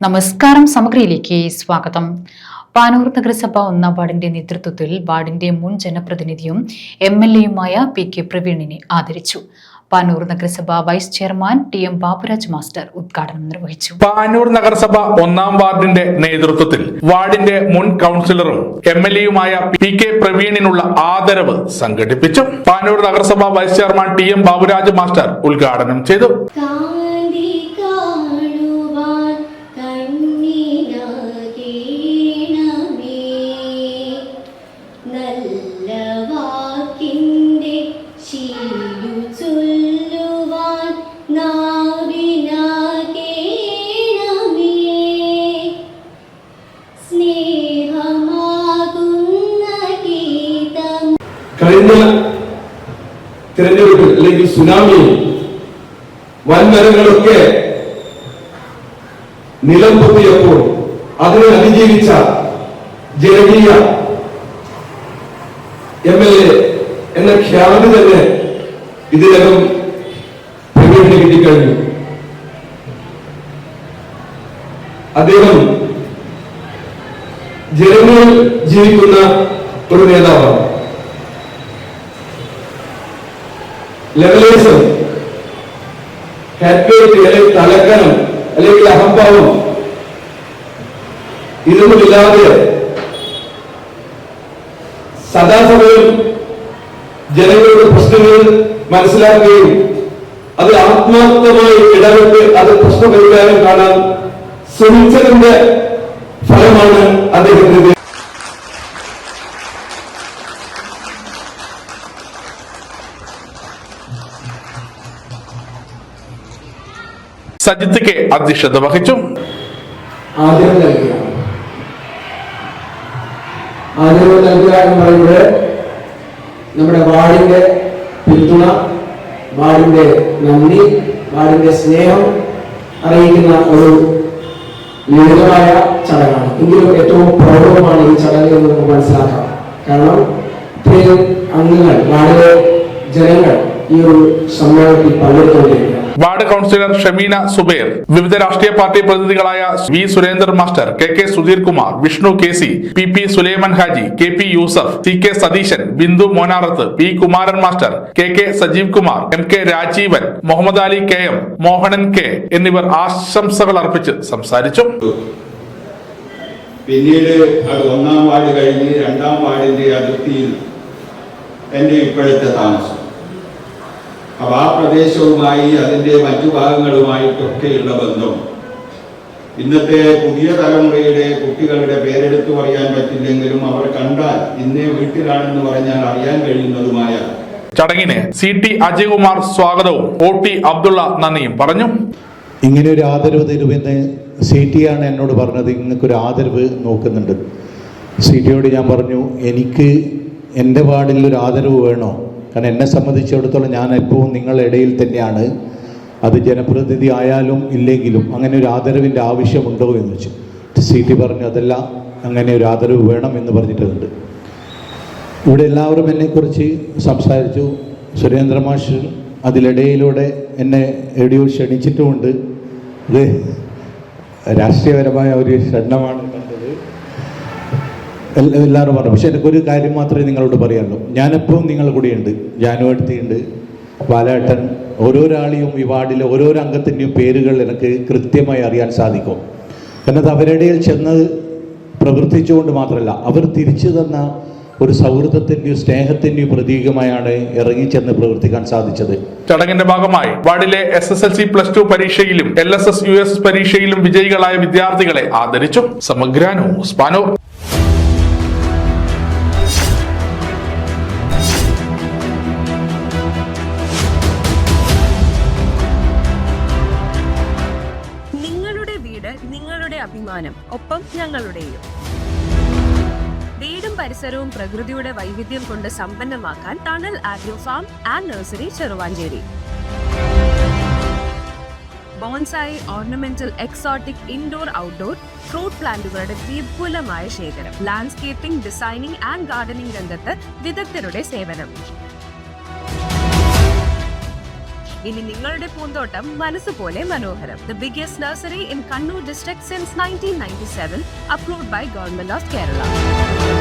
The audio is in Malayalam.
നമസ്കാരം. സമഗ്രയിലേക്ക് സ്വാഗതം. പാനൂർ നഗരസഭ 1-ാം വാർഡിന്റെ നേതൃത്വത്തിൽ വാർഡിന്റെ മുൻ ജനപ്രതിനിധിയും MLA-യുമായ PK പ്രവീണിനെ ആദരിച്ചു. പാനൂർ നഗരസഭ vice chairman TM Baburaj master ഉദ്ഘാടനം നിർവഹിച്ചു. പാനൂർ നഗരസഭ 1-ാം വാർഡിന്റെ നേതൃത്വത്തിൽ വാർഡിന്റെ മുൻ കൌൺസിലറും MLA-യുമായ PK പ്രവീണിനുള്ള ആദരവ് സംഘടിപ്പിച്ചു. പാനൂർ നഗരസഭ vice chairman TM Baburaj master ഉദ്ഘാടനം ചെയ്തു. കഴിഞ്ഞ തിരഞ്ഞെടുപ്പിൽ അല്ലെങ്കിൽ സുനാമിയിൽ വൻമരങ്ങളൊക്കെ നിലം പൊത്തിയപ്പോൾ അതിനെ അതിജീവിച്ച ജനകീയ MLA എന്ന ഖ്യാതി തന്നെ ഇതിനകം പ്രവീണിന് കിട്ടിക്കഴിഞ്ഞു. അദ്ദേഹം ജനങ്ങളിൽ ജീവിക്കുന്ന ഒരു നേതാവാണ്. ലെവലേഴ്സും അല്ലെങ്കിൽ തലക്കനം അല്ലെങ്കിൽ അഹംഭാവം ഇതൊന്നുമില്ലാതെ സദാസമയം ജനങ്ങളുടെ പ്രശ്നങ്ങൾ മനസ്സിലാക്കുകയും അത് ആത്മാർത്ഥമായി ഇടപെട്ട് അത് പ്രശ്നപരിഹാരം കാണാൻ ശ്രമിച്ചതിന്റെ ഫലമാണ് അദ്ദേഹത്തിന്റെ. സജിത്ത് K അധ്യക്ഷത വഹിച്ചു. ആദരവ് നൽകുക എന്ന് പറയുമ്പോൾ നമ്മുടെ വാർഡിന്റെ പിന്തുണ, വാർഡിന്റെ നന്ദി, വാർഡിന്റെ സ്നേഹം അറിയിക്കുന്ന ഒരു ലളിതമായ ചടങ്ങാണ്. എങ്കിലും ഏറ്റവും പ്രൗഢമാണ് ഈ ചടങ്ങ് എന്ന് നമുക്ക് മനസ്സിലാക്കാം. കാരണം ഇത്രയും അംഗങ്ങൾ, വാർഡിലെ ജനങ്ങൾ ഈ ഒരു സമ്മേളനത്തിൽ പങ്കെടുത്തുകൊണ്ടിരിക്കുക. വാർഡ് കൌൺസിലർ ഷമീന സുബൈർ, വിവിധ രാഷ്ട്രീയ പാർട്ടി പ്രതിനിധികളായ V Surendran master, KK Sudheer Kumar, Vishnu KC, PP Sulaiman Haji, KP Yusuf, CK Satheesan, Bindu Monarath, P Kumaran master, KK Sajeev Kumar, MK Rajeevan, Muhammad Ali KM, Mohanan K എന്നിവർ ആശംസകൾ അർപ്പിച്ച് സംസാരിച്ചു. പിന്നീട് അത് 1-ാം വാർഡ് കഴിഞ്ഞ് 2-ാം വാർഡിന്റെ അതിർത്തിയിൽ എന്റെ ഇപ്പോഴത്തെ താമസം. അപ്പൊ ആ പ്രദേശവുമായി അതിന്റെ മറ്റു ഭാഗങ്ങളുമായിട്ടൊക്കെയുള്ള ബന്ധം ഇന്നത്തെ പുതിയ തലമുറയുടെ കുട്ടികളുടെ പേരെടുത്തു പറയാൻ പറ്റില്ലെങ്കിലും അവർ കണ്ടാൽ ഇന്നേ വീട്ടിലാണെന്ന് പറഞ്ഞാൽ അറിയാൻ കഴിയുന്നതുമായ ചടങ്ങിന് CT അജയ്കുമാർ സ്വാഗതവും OT അബ്ദുള്ള നന്ദിയും പറഞ്ഞു. ഇങ്ങനെ ഒരു ആദരവ് തരുമെന്ന് CT ആണ് എന്നോട് പറഞ്ഞത്. ഇങ്ങനൊരു ആദരവ് നോക്കുന്നുണ്ട്. CTയോട് ഞാൻ പറഞ്ഞു, എനിക്ക് എൻ്റെ വാർഡിൽ ഒരു ആദരവ് വേണോ? കാരണം എന്നെ സംബന്ധിച്ചിടത്തോളം ഞാൻ എപ്പോഴും നിങ്ങളുടെ ഇടയിൽ തന്നെയാണ്. അത് ജനപ്രതിനിധി ആയാലും ഇല്ലെങ്കിലും അങ്ങനെ ഒരു ആദരവിൻ്റെ ആവശ്യമുണ്ടോ എന്ന് വെച്ചു. CT പറഞ്ഞു, അതല്ല, അങ്ങനെ ഒരു ആദരവ് വേണം എന്ന് പറഞ്ഞിട്ടുണ്ട്. ഇവിടെ എല്ലാവരും എന്നെക്കുറിച്ച് സംസാരിച്ചു. സുരേന്ദ്ര മാഷ് അതിലിടയിലൂടെ എന്നെ എവിടെയോ ക്ഷണിച്ചിട്ടുമുണ്ട്. അത് രാഷ്ട്രീയപരമായ ഒരു ക്ഷണമാണ് കണ്ടത്. എല്ലാവരും പറഞ്ഞു. പക്ഷെ എനിക്കൊരു കാര്യം മാത്രമേ നിങ്ങളോട് പറയാനുള്ളൂ. ഞാനെപ്പോഴും നിങ്ങളുടെ കൂടെയുണ്ട്. ജാനുവടുത്തിയുണ്ട്, ബാലേട്ടൻ, ഓരോരാളെയും ഈ വാർഡിലെ ഓരോരോ അംഗത്തിൻ്റെയും പേരുകൾ എനിക്ക് കൃത്യമായി അറിയാൻ സാധിക്കും. കാരണം അത് അവരുടെ ചെന്ന് പ്രവർത്തിച്ചുകൊണ്ട് മാത്രമല്ല, അവർ തിരിച്ചു തന്ന ഒരു സൗഹൃദത്തിൻ്റെയും സ്നേഹത്തിൻ്റെയും പ്രതീകമായാണ് ഇറങ്ങിച്ചെന്ന് പ്രവർത്തിക്കാൻ സാധിച്ചത്. ചടങ്ങിന്റെ ഭാഗമായി വാർഡിലെ SSLC +2 പരീക്ഷയിലും LSS US പരീക്ഷയിലും വിജയികളായ വിദ്യാർത്ഥികളെ ആദരിച്ചു. സമഗ്ര ന്യൂസ് പാനൂർ. നിങ്ങളുടെ അഭിമാനം, ഒപ്പം ഞങ്ങളുടെയും. വീടും പരിസരവും പ്രകൃതിയുടെ വൈവിധ്യം കൊണ്ട് സമ്പന്നമാക്കാൻ tunnel agro farm and nursery Cheruvanchery. Bonsai, ornamental, exotic, indoor, outdoor fruit പ്ലാന്റുകളുടെ വിപുലമായ ശേഖരം. ലാൻഡ്സ്കേപ്പിംഗ്, ഡിസൈനിംഗ് ആൻഡ് ഗാർഡനിംഗ് രംഗത്ത് വിദഗ്ധരുടെ സേവനം. ഇനി നിങ്ങളുടെ പൂന്തോട്ടം മനസ്സുപോലെ മനോഹരം. The biggest nursery in Kannur district since 1997, approved by Government of Kerala.